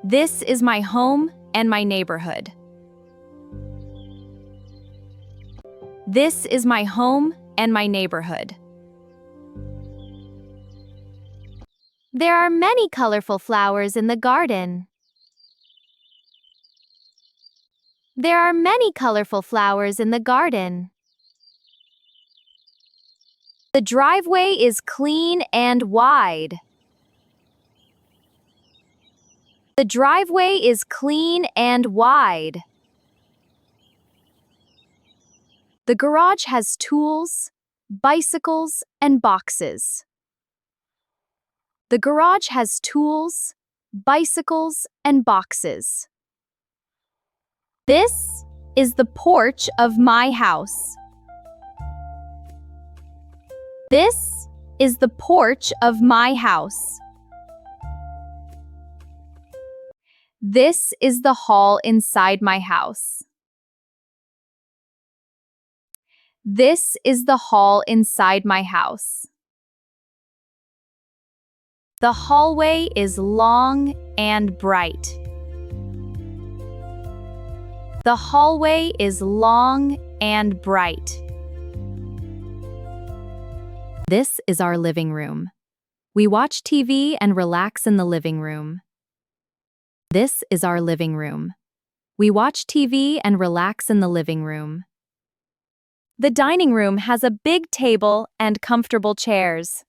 This is my home and my neighborhood. This is my home and my neighborhood. There are many colorful flowers in the garden. There are many colorful flowers in the garden. The driveway is clean and wide. The driveway is clean and wide. The garage has tools, bicycles, and boxes. The garage has tools, bicycles, and boxes. This is the porch of my house. This is the porch of my house. This is the hall inside my house. This is the hall inside my house. The hallway is long and bright. The hallway is long and bright. This is our living room. We watch TV and relax in the living room. This is our living room. We watch TV and relax in the living room. The dining room has a big table and comfortable chairs.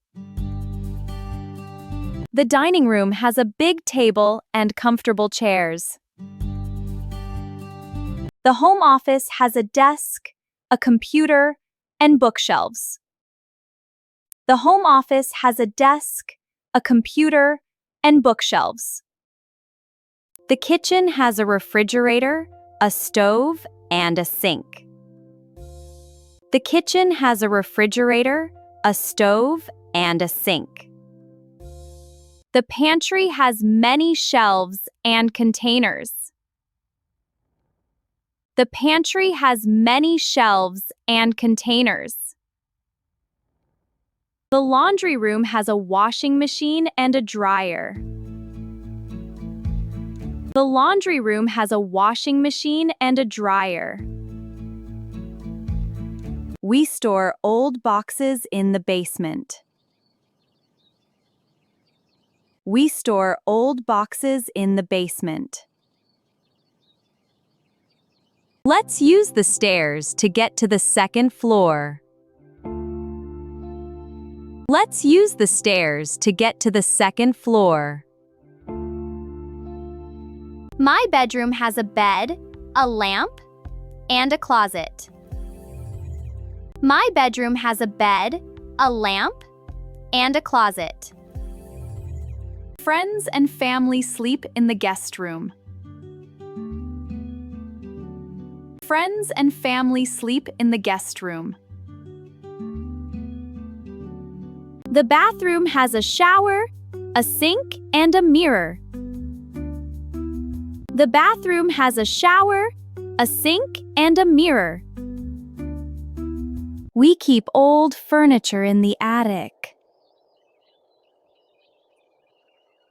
The dining room has a big table and comfortable chairs. The home office has a desk, a computer, and bookshelves. The home office has a desk, a computer, and bookshelves. The kitchen has a refrigerator, a stove, and a sink. The kitchen has a refrigerator, a stove, and a sink. The pantry has many shelves and containers. The pantry has many shelves and containers. The laundry room has a washing machine and a dryer. The laundry room has a washing machine and a dryer. We store old boxes in the basement. We store old boxes in the basement. Let's use the stairs to get to the second floor. Let's use the stairs to get to the second floor. My bedroom has a bed, a lamp, and a closet. My bedroom has a bed, a lamp, and a closet. Friends and family sleep in the guest room. Friends and family sleep in the guest room. The bathroom has a shower, a sink, and a mirror. The bathroom has a shower, a sink, and a mirror. We keep old furniture in the attic.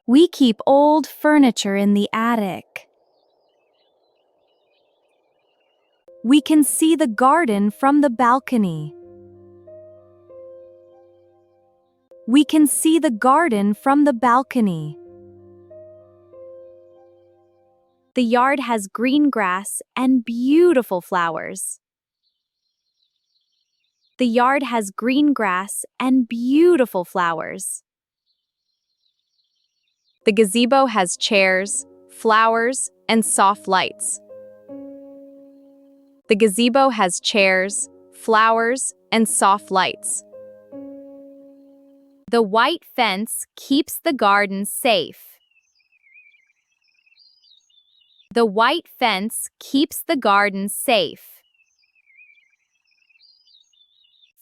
We keep old furniture in the attic. We can see the garden from the balcony. We can see the garden from the balcony. The yard has green grass and beautiful flowers. The yard has green grass and beautiful flowers. The gazebo has chairs, flowers, and soft lights. The gazebo has chairs, flowers, and soft lights. The white fence keeps the garden safe. The white fence keeps the garden safe.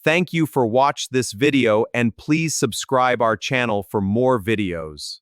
Thank you for watching this video and please subscribe our channel for more videos.